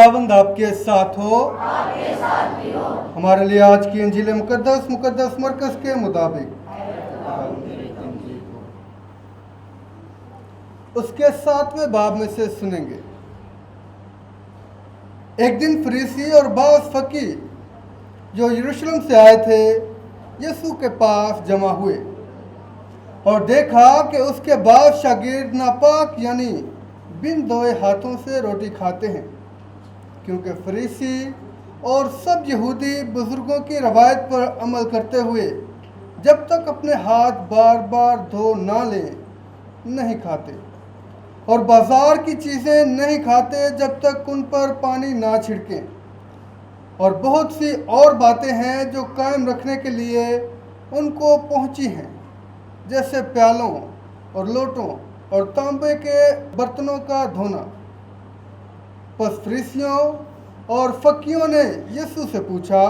खुदावंद आपके साथ हो, हमारे लिए आज की इंजील मुकद्दस मरकज़ के मुताबिक उसके 7वें बाब में से सुनेंगे। एक दिन फरीसी और बास फकी जो यरूशलेम से आए थे यीशु के पास जमा हुए और देखा कि उसके बाद शागिर्द नापाक यानी बिन धोए हाथों से रोटी खाते हैं, क्योंकि फरीसी और सब यहूदी बुजुर्गों की रवायत पर अमल करते हुए जब तक अपने हाथ बार बार धो ना लें नहीं खाते, और बाजार की चीज़ें नहीं खाते जब तक उन पर पानी ना छिड़कें। और बहुत सी और बातें हैं जो कायम रखने के लिए उनको पहुंची हैं, जैसे प्यालों और लोटों और तांबे के बर्तनों का धोना। बस फरीसियों और फकीयों ने यीशु से पूछा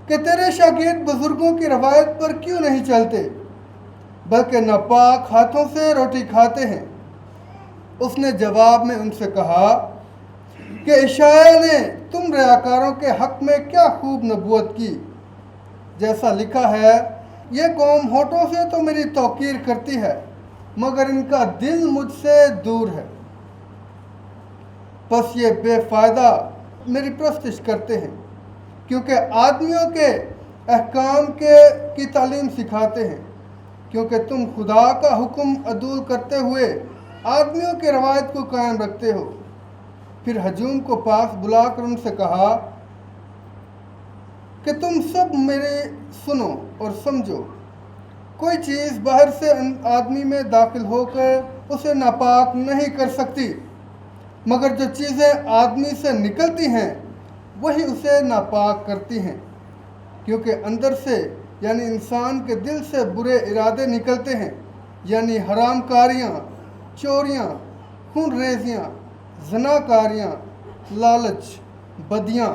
कि तेरे शागिर्द बुजुर्गों की रवायत पर क्यों नहीं चलते, बल्कि नापाक हाथों से रोटी खाते हैं। उसने जवाब में उनसे कहा कि यशायाह ने तुम रियाकारों के हक में क्या खूब नबूवत की, जैसा लिखा है, ये कौम होठों से तो मेरी तौकीर करती है, मगर इनका दिल मुझसे दूर है। बस ये बेफायदा मेरी प्रस्तिश करते हैं, क्योंकि आदमियों के अहकाम की तालीम सिखाते हैं, क्योंकि तुम खुदा का हुक्म अदूल करते हुए आदमियों की रवायत को कायम रखते हो। फिर हजूम को पास बुलाकर उनसे कहा कि तुम सब मेरे सुनो और समझो, कोई चीज़ बाहर से आदमी में दाखिल होकर उसे नापाक नहीं कर सकती, मगर जो चीज़ें आदमी से निकलती हैं वही उसे नापाक करती हैं, क्योंकि अंदर से यानी इंसान के दिल से बुरे इरादे निकलते हैं, यानी हरामकारियाँ, चोरियाँ, खून रेजियाँ, ज़नाकारियाँ, लालच, बदियाँ,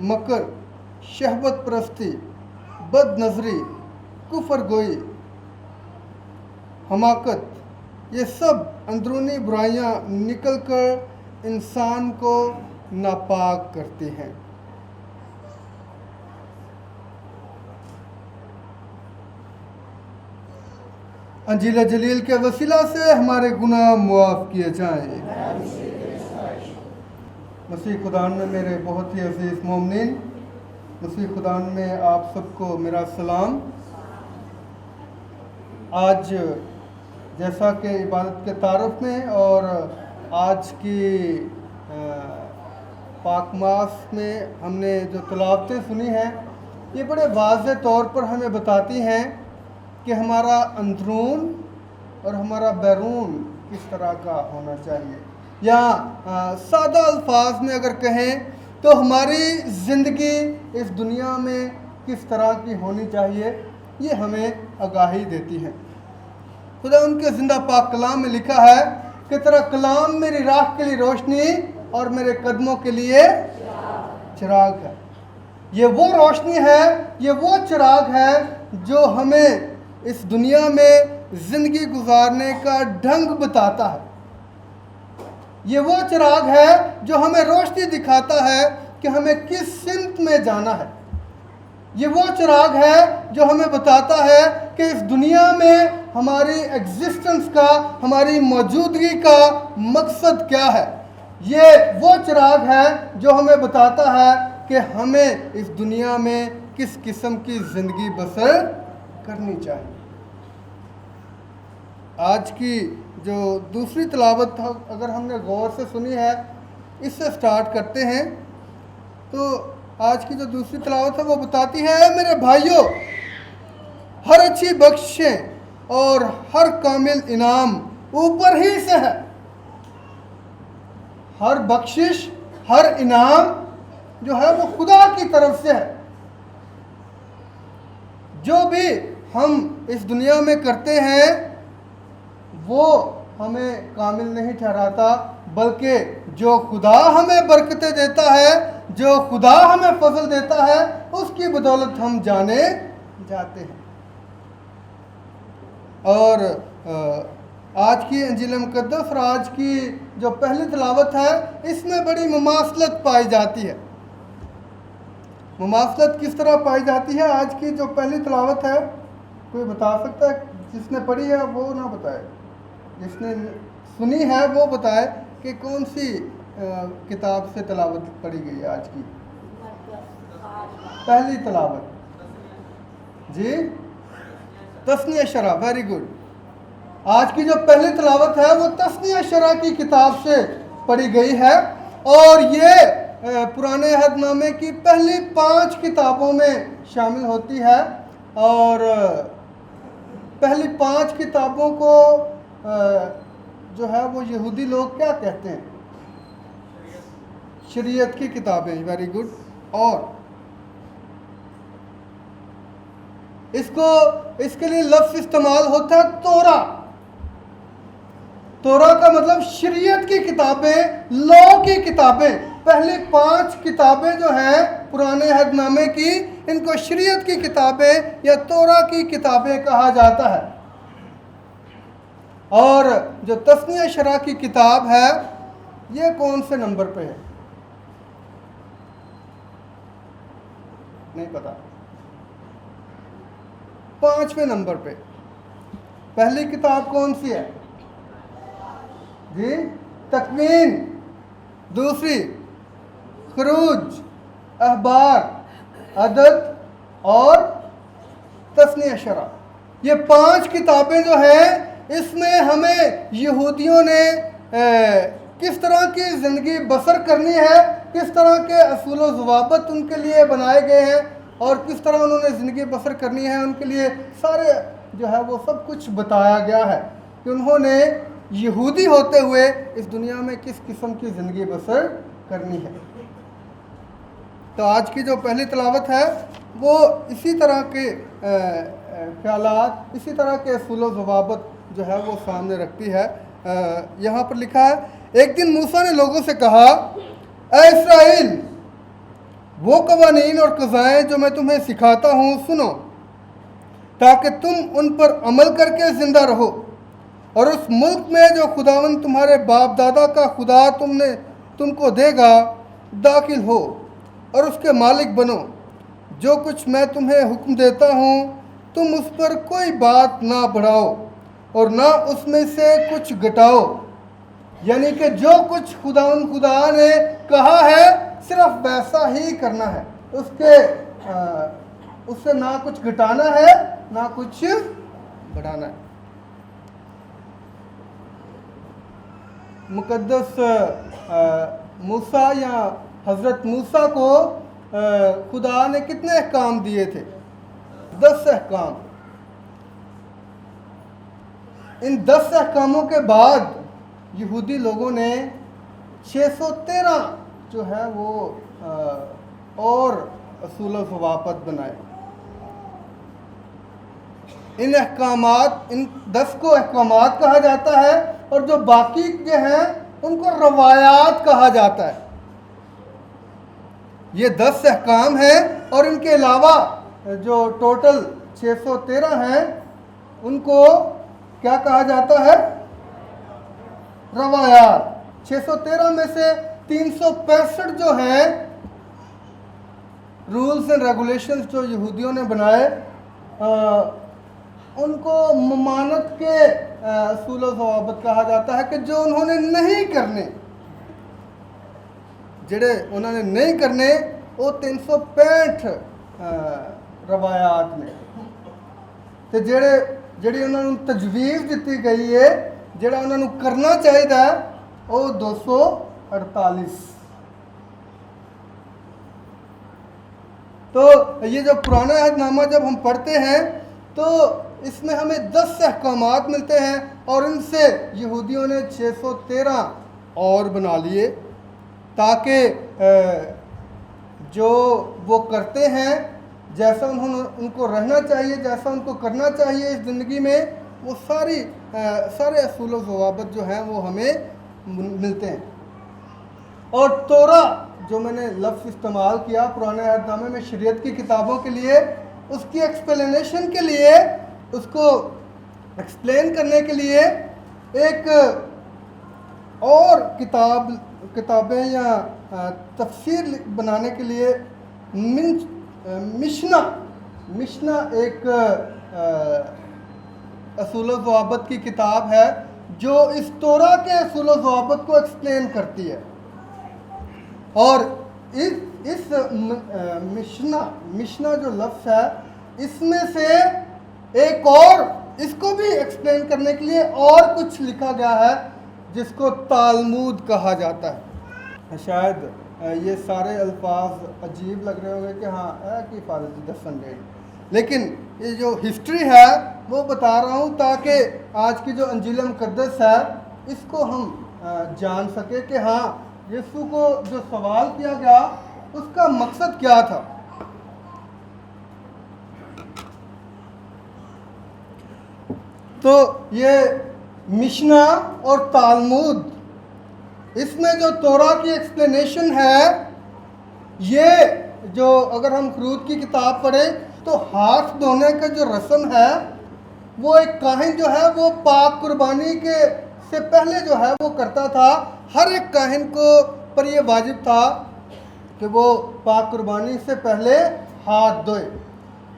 मकर, शहवत परस्ती, बद नज़री, कुफर गोई, हमाकत, ये सब अंदरूनी बुराइयां निकलकर इंसान को नापाक करती हैं। अंजील जलील के वसीला से हमारे गुनाह मुआफ़ किए जाएं। मसीह खुदान में मेरे बहुत ही अजीज़ मोमिनीन, मसीह खुदान में आप सबको मेरा सलाम। आज जैसा कि इबादत के तारुफ में और आज की पाक मास में हमने जो तलावतें सुनी हैं, ये बड़े वाज़ेह तौर पर हमें बताती हैं कि हमारा अंदरून और हमारा बैरून किस तरह का होना चाहिए, या सादा अल्फाज में अगर कहें तो हमारी ज़िंदगी इस दुनिया में किस तरह की होनी चाहिए, ये हमें आगाही देती है। खुदा उनके ज़िंदा पाक कलाम में लिखा है कि तेरा कलाम मेरी राह के लिए रोशनी और मेरे कदमों के लिए चिराग है। ये वो रोशनी है, ये वो चिराग है जो हमें इस दुनिया में ज़िंदगी गुजारने का ढंग बताता है। ये वो चिराग है जो हमें रोशनी दिखाता है कि हमें किस सिमत में जाना है। ये वो चिराग है जो हमें बताता है कि इस दुनिया में हमारी एग्जिस्टेंस का, हमारी मौजूदगी का मकसद क्या है। ये वो चिराग है जो हमें बताता है कि हमें इस दुनिया में किस किस्म की ज़िंदगी बसर करनी चाहिए। आज की जो दूसरी तिलावत अगर हमने गौर से सुनी है, इससे स्टार्ट करते हैं। तो आज की जो दूसरी तिलावत है वो बताती है, मेरे भाइयों, हर अच्छी बख्शिशें और हर कामिल इनाम ऊपर ही से है। हर बख्शिश, हर इनाम जो है वो खुदा की तरफ से है। जो भी हम इस दुनिया में करते हैं वो हमें कामिल नहीं ठहराता, बल्कि जो खुदा हमें बरकतें देता है, जो खुदा हमें फजल देता है, उसकी बदौलत हम जाने जाते हैं। और आज की इंजील मुक़द्दस और आज की जो पहली तिलावत है, इसमें बड़ी मुमासलत पाई जाती है। मुमासलत किस तरह पाई जाती है? आज की जो पहली तिलावत है, कोई बता सकता है? जिसने पढ़ी है वो ना बताए, जिसने सुनी है वो बताए कि कौन सी किताब से तिलावत पढ़ी गई है आज की पहली तिलावत। जी, तस्नीह शरा, वेरी गुड। आज की जो पहली तिलावत है वो तस्नीह शरा की किताब से पढ़ी गई है, और ये पुराने अहदनामे की पहली 5 किताबों में शामिल होती है। और पहली 5 किताबों को जो है वो यहूदी लोग क्या कहते हैं? शरीयत की किताबें, वेरी गुड। और इसके लिए लफ्ज़ इस्तेमाल होता है तोरा। तोरा का मतलब शरीयत की किताबें, लॉ की किताबें। पहली 5 किताबें जो हैं पुराने अहदनामे की, इनको शरीयत की किताबें या तोरा की किताबें कहा जाता है। और जो तस्नीह शरा की किताब है, ये कौन से नंबर पे है? नहीं पता। 5वें नंबर पे पहली किताब कौन सी है? जी, तकवीन। दूसरी खरूज, अहबार, अदद और तस्नीह शरा। ये 5 किताबें जो हैं, इसमें हमें यहूदियों ने किस तरह की ज़िंदगी बसर करनी है, किस तरह के असूल व ज़वाबित उनके लिए बनाए गए हैं, और किस तरह उन्होंने ज़िंदगी बसर करनी है, उनके लिए सारे जो है वो सब कुछ बताया गया है कि उन्होंने यहूदी होते हुए इस दुनिया में किस किस्म की ज़िंदगी बसर करनी है। तो आज की जो पहली तिलावत है वो इसी तरह के ख्यालात, इसी तरह के असूल व ज़वाबित जो है वो सामने रखती है। यहाँ पर लिखा है, एक दिन मूसा ने लोगों से कहा, ऐ इस्राएल, वो कवानीन और क़ज़ाएँ जो मैं तुम्हें सिखाता हूँ सुनो, ताकि तुम उन पर अमल करके ज़िंदा रहो, और उस मुल्क में जो खुदावंद तुम्हारे बाप दादा का खुदा तुमको देगा दाखिल हो और उसके मालिक बनो। जो कुछ मैं तुम्हें हुक्म देता हूँ, तुम उस पर कोई बात ना बढ़ाओ और ना उसमें से कुछ घटाओ। यानी कि जो कुछ खुदा ने कहा है सिर्फ वैसा ही करना है, उससे ना कुछ घटाना है ना कुछ बढ़ाना है। मुकद्दस मूसा या हज़रत मूसा को खुदा ने कितने अहकाम दिए थे? 10 अहकाम। इन 10 अहकामों के बाद यहूदी लोगों ने 613 जो है वो और असूल व ज़वाबित बनाए। इन 10 को अहकामात कहा जाता है, और जो बाकी के हैं उनको रवायात कहा जाता है। ये 10 अहकाम हैं, और इनके अलावा जो टोटल 613 हैं उनको क्या कहा जाता है? रवायात। 613 में से 365 जो हैं रूल्स एंड रेगुलेशंस जो यहूदियों ने बनाए, उनको ममानत के असूल व ज़वाबित कहा जाता है, कि जो उन्होंने नहीं करने, जेड़े उन्होंने नहीं करने वो 365 रवायात ने, तो ਜਿਹੜੀ ਉਹਨਾਂ ਨੂੰ ਤਜਵੀਜ਼ ਦਿੱਤੀ ਗਈ ਹੈ, ਜਿਹੜਾ ਉਹਨਾਂ ਨੂੰ करना चाहिए वो 248। तो ये जो पुराना अहदनामा जब हम पढ़ते हैं तो इसमें हमें 10 अहकामात मिलते हैं, और इनसे यहूदियों ने 613 और बना लिए, ताकि जो वो करते हैं, जैसा उनको रहना चाहिए, जैसा उनको करना चाहिए इस ज़िंदगी में, वो सारे असूल व ज़वाबित जो हैं वो हमें मिलते हैं। और तोरा जो मैंने लफ्ज़ इस्तेमाल किया पुराने अहदनामे में शरीयत की किताबों के लिए, उसकी एक्सप्लेनेशन के लिए, उसको एक्सप्लेन करने के लिए एक और किताबें या तफसीर बनाने के लिए मिशना एक असूल ज़वाबत की किताब है जो इस तोरा के असूल ज़वाबत को एक्सप्लेन करती है। और इस मिशना जो लफ्ज़ है, इसमें से एक और इसको भी एक्सप्लेन करने के लिए और कुछ लिखा गया है जिसको तालमूद कहा जाता है। शायद ये सारे अल्फाज अजीब लग रहे होंगे कि हाँ की फारजी दसन गई, लेकिन ये जो हिस्ट्री है वो बता रहा हूँ ताकि आज की जो अंजील मुक़द्दस है इसको हम जान सके कि हाँ यीशु को जो सवाल किया गया उसका मकसद क्या था। तो ये मिशना और तालमूद, इसमें जो तोरा की एक्सप्लेनेशन है, ये जो अगर हम खरूद की किताब पढ़ें तो हाथ धोने का जो रस्म है वो एक काहिन जो है वो पाक कुर्बानी के से पहले जो है वो करता था। हर एक काहिन को पर यह वाजिब था कि वो पाक कुर्बानी से पहले हाथ धोए।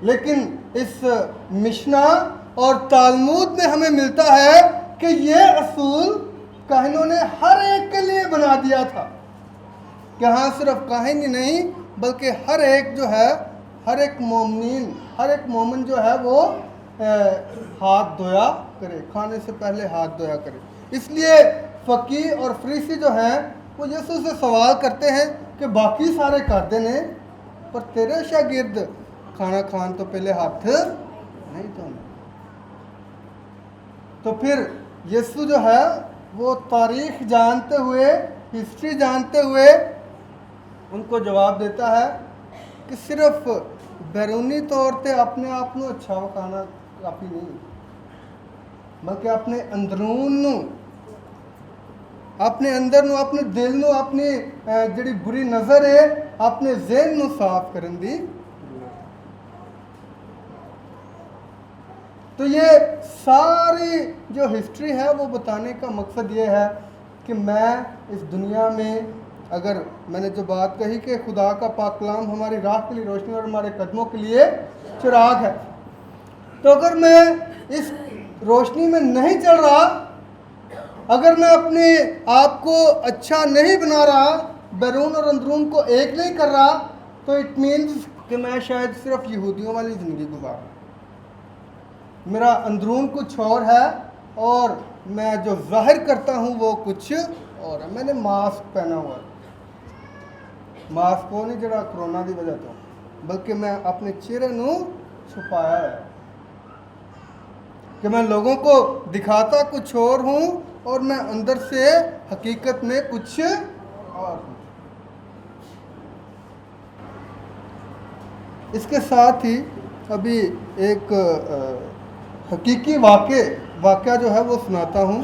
लेकिन इस मिशना और तालमूद में हमें मिलता है कि ये असूल काहिनों ने हर एक के लिए बना दिया था कि हाँ सिर्फ काहिन ही नहीं बल्कि हर एक जो है, हर एक मोमिन जो है वो हाथ धोया करे, खाने से पहले हाथ धोया करे। इसलिए फ़कीह और फरीसी जो हैं वो यीशु से सवाल करते हैं कि बाकी सारे कर देने पर तेरे शागिर्द खाना खान तो पहले हाथ नहीं धोने। तो फिर यीशु जो है वो तारीख़ जानते हुए, हिस्ट्री जानते हुए उनको जवाब देता है कि सिर्फ बैरूनी तौर पे अपने आप को अच्छा वखाना काफ़ी नहीं, बल्कि अपने अंदरून अपने अंदर ਨੂੰ अपने दिल ਨੂੰ अपनी ਜਿਹੜੀ बुरी नज़र है अपने जहन ਨੂੰ साफ करने दी। तो ये सारी जो हिस्ट्री है वो बताने का मकसद ये है कि मैं इस दुनिया में, अगर मैंने जो बात कही कि खुदा का पाक कलाम हमारी राह के लिए रोशनी और हमारे कदमों के लिए चिराग है, तो अगर मैं इस रोशनी में नहीं चल रहा, अगर मैं अपने आप को अच्छा नहीं बना रहा, बैरून और अंदरून को एक नहीं कर रहा, तो इट मीन्स कि मैं शायद सिर्फ यहूदियों वाली ज़िंदगी गुजार रहा। मेरा अंदरून कुछ और है और मैं जो जाहिर करता हूँ वो कुछ और है। मैंने मास्क पहना हुआ है, मास्क को नहीं जरा कोरोना की वजह तो, बल्कि मैं अपने चेहरे को छुपाया है कि मैं लोगों को दिखाता कुछ और हूँ और मैं अंदर से हकीकत में कुछ और हूँ। इसके साथ ही अभी एक हकीकी वाक़या जो है वो सुनाता हूँ।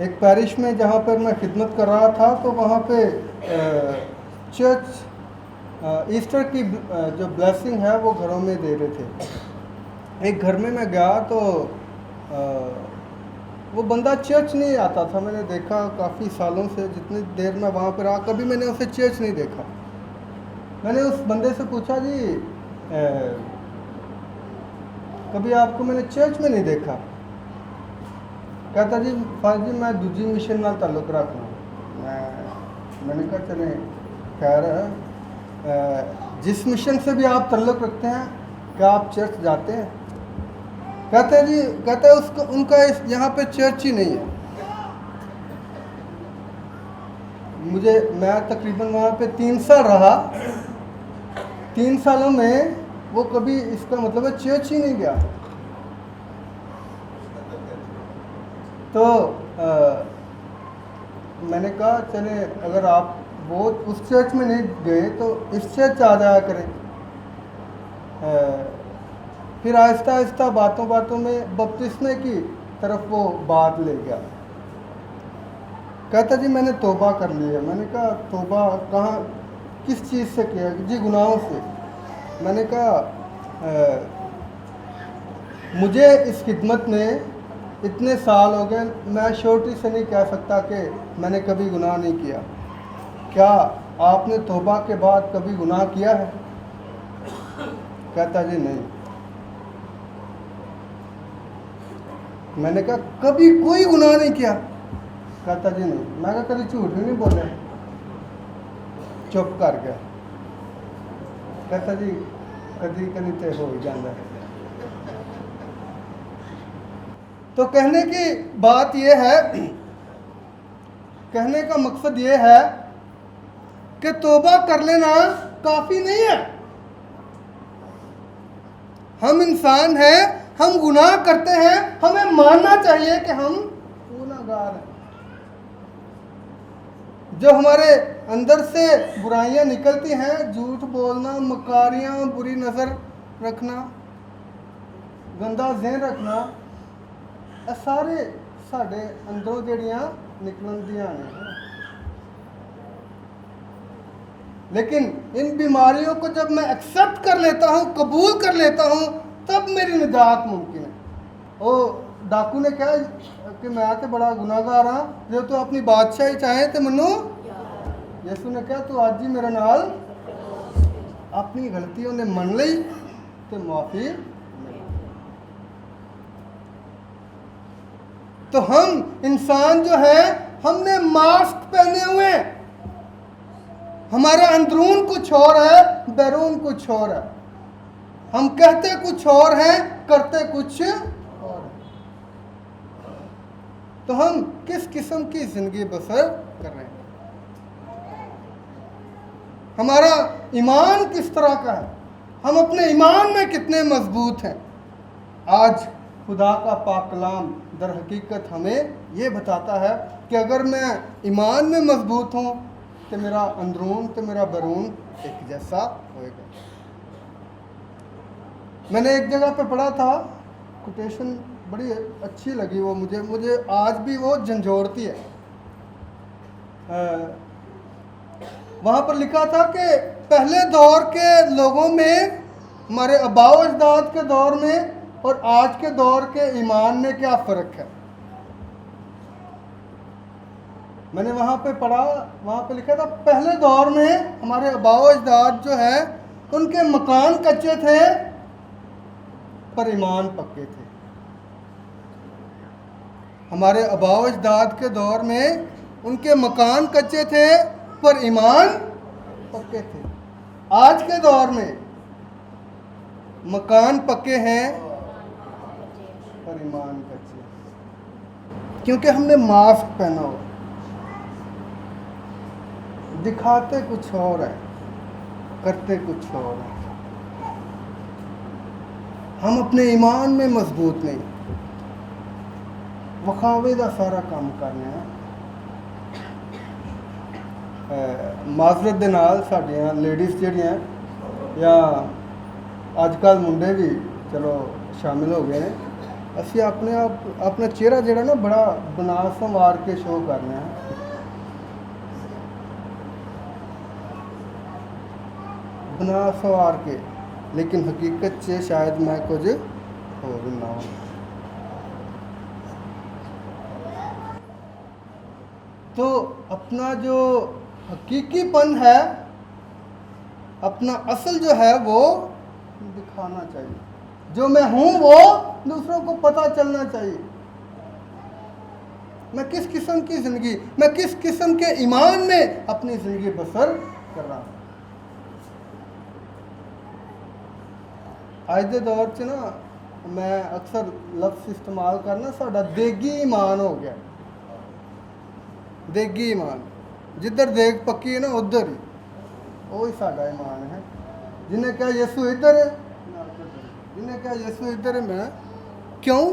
एक पैरिश में जहाँ पर मैं खिदमत कर रहा था तो वहाँ पे चर्च ईस्टर की जो ब्लेसिंग है वो घरों में दे रहे थे। एक घर में मैं गया तो वो बंदा चर्च नहीं आता था। मैंने देखा काफ़ी सालों से, जितनी देर मैं वहाँ पर रहा कभी मैंने उसे चर्च नहीं देखा। मैंने उस बंदे से पूछा, जी कभी आपको मैंने चर्च में नहीं देखा। कहता जी फाज जी मैं दूसरी मिशन नाल ताल्लुक रखना। मैंने कहा चले खैर जिस मिशन से भी आप ताल्लुक रखते हैं क्या आप चर्च जाते हैं? कहते हैं जी, कहते हैं उसको उनका यहाँ पे चर्च ही नहीं है। मैं तकरीबन वहाँ पे 3 साल रहा, 3 सालों में वो कभी इसका मतलब है चर्च ही नहीं गया। तो मैंने कहा चले अगर आप वो उस चर्च में नहीं गए तो इस चर्च आ जाया करें। फिर आहिस्ता आहिस्ता बातों बातों में बपतिस्मे की तरफ वो बात ले गया। कहता जी मैंने तौबा कर ली है। मैंने कहा तौबा कहाँ, किस चीज़ से किया? जी गुनाहों से। मैंने कहा मुझे इस खिदमत में इतने साल हो गए, मैं श्योरिटी से नहीं कह सकता कि मैंने कभी गुनाह नहीं किया। क्या आपने तौबा के बाद कभी गुनाह किया है? कहता जी नहीं। मैंने कहा कभी कोई गुनाह नहीं किया? कहता जी नहीं। मैं कहा कभी झूठ भी नहीं बोले? चुप कर गया। कहता जी कभी कभी तो हो ही जाता है। तो कहने की बात यह है, कहने का मकसद यह है कि तौबा कर लेना काफ़ी नहीं है। हम इंसान हैं, हम गुनाह करते हैं, हमें मानना चाहिए कि हम गुनाहगार हैं। जो हमारे अंदर से बुराइयां निकलती हैं, झूठ बोलना, मकारियां, बुरी नज़र रखना, गंदा ज़हन रखना, ये सारे साढ़े अंदरों जड़ियां निकलन दियां ने। लेकिन इन बीमारियों को जब मैं एक्सेप्ट कर लेता हूँ, कबूल कर लेता हूँ, तब मेरी निजात मुमकिन है। ओ डाकू ने कहा कि मैं तो बड़ा गुनाहगार हाँ, जो तू अपनी बादशाही चाहे तो मनु। यसू ने कहा तू आज ही मेरे नाल अपनी गलतियों ने मन ली तो माफ़ी। तो हम इंसान जो है, हमने मास्क पहने हुए हैं। हमारा अंदरून कुछ और है, बैरून कुछ और है। हम कहते कुछ और हैं, करते कुछ और है। तो हम किस किस्म की जिंदगी बसर कर रहे हैं? हमारा ईमान किस तरह का है? हम अपने ईमान में कितने मजबूत हैं? आज खुदा का पाक कलाम दर हकीकत हमें ये बताता है कि अगर मैं ईमान में मजबूत हूँ तो मेरा अंदरून तो मेरा बैरून एक जैसा होएगा। मैंने एक जगह पे पढ़ा था, कोटेशन बड़ी अच्छी लगी वो मुझे आज भी वो झंझोड़ती है। वहाँ पर लिखा था कि पहले दौर के लोगों में, हमारे आबाओ अजदाद के दौर में और आज के दौर के ईमान में क्या फ़र्क है। मैंने वहाँ पे पढ़ा, वहाँ पे लिखा था पहले दौर में हमारे आबाओ अजदाद जो है उनके मकान कच्चे थे पर ईमान पक्के थे। हमारे आबाओ अजदाद के दौर में उनके मकान कच्चे थे पर ईमान पक्के थे। आज के दौर में मकान पक्के हैं पर ईमान कच्चे, क्योंकि हमने मास्क पहना हो। दिखाते कुछ और है, करते कुछ और है। हम अपने ईमान में मजबूत नहीं, वखावे का सारा काम करने हैं। माजरत दे नाल साडियां लेडीज़ जिहड़ियां या अजकल मुंडे भी चलो शामिल हो गए हैं। असी अपने आप अपना चेहरा जिहड़ा ना बड़ा बना संवार के शो करने हैं। बना संवार के, लेकिन हकीकत से शायद मैं कुछ हो ना हो। तो अपना जो हकीकीपन है, अपना असल जो है वो दिखाना चाहिए। जो मैं हूँ वो दूसरों को पता चलना चाहिए। मैं किस किस्म की ज़िंदगी, मैं किस किस्म के ईमान में अपनी ज़िंदगी बसर कर रहा हूँ। आज के दौर च ना मैं अक्सर लफ्ज़ इस्तेमाल करना, साडा देगी ईमान हो गया। देगी ईमान, जिधर देग पक्की है ना उधर ही वो ही साडा ईमान है। जिन्हें कहा यसू इधर है, जिन्हें कहा यसू इधर है, मैं क्यों?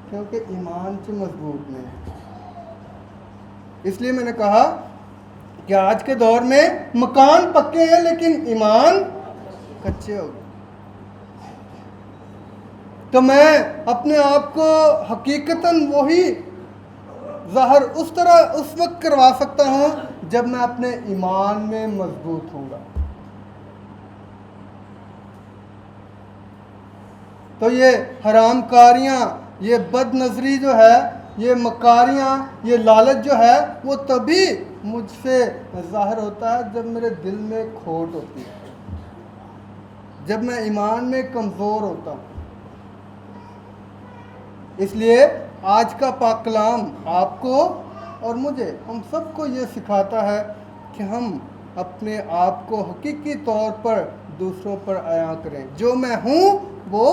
क्योंकि ईमान से मजबूत नहीं है। इसलिए मैंने कहा कि आज के दौर में मकान पक्के हैं लेकिन ईमान कच्चे हो गए। तो मैं अपने आप को हकीकतन वही ज़ाहिर उस तरह उस वक्त करवा सकता हूँ जब मैं अपने ईमान में मजबूत हूँगा। तो ये हरामकारियाँ, ये बदनज़री जो है, ये मकारियाँ, ये लालच जो है, वो तभी मुझसे ज़ाहिर होता है जब मेरे दिल में खोट होती है, जब मैं ईमान में कमज़ोर होता हूँ। इसलिए आज का पाक कलाम आपको और मुझे, हम सबको ये सिखाता है कि हम अपने आप को हकीकी तौर पर दूसरों पर अया करें, जो मैं हूँ वो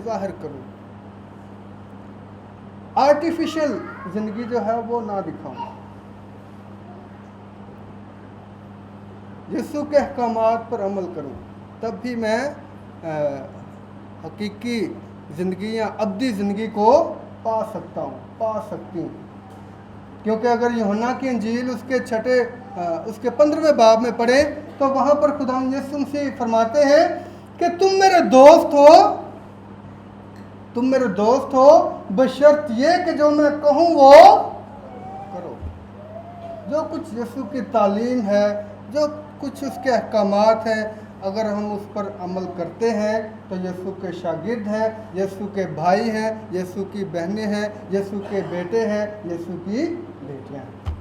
ज़ाहिर करूँ, आर्टिफिशियल ज़िंदगी जो है वो ना दिखाऊँ। यीशु के अहकामात पर अमल करूँ, तब भी मैं हकीकी ज़िंदगी या अब्दी ज़िंदगी को पा सकता हूँ, पा सकती हूँ। क्योंकि अगर यूहन्ना की इंजील उसके 15वें बाब में पढ़े तो वहाँ पर खुदा यीशु मसीह फरमाते हैं कि तुम मेरे दोस्त हो बशर्त ये कि जो मैं कहूँ वो करो। जो कुछ यीशु की तालीम है, जो कुछ उसके अहकामात हैं, अगर हम उस पर अमल करते हैं तो यीशु के शागिर्द हैं, यीशु के भाई हैं, यीशु की बहनें हैं, यीशु के बेटे हैं, यीशु की बेटियां हैं।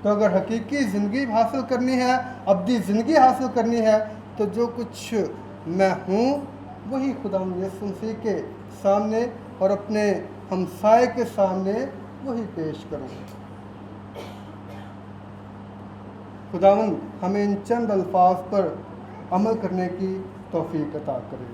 तो अगर हकीकी ज़िंदगी हासिल करनी है, अब्दी ज़िंदगी हासिल करनी है, तो जो कुछ मैं हूँ वही खुदा यीशु मसीह के सामने और अपने हमसाए के सामने वही पेश करूँ। खुदावंद हमें इन चंद अल्फाज पर अमल करने की तौफीक अता करे।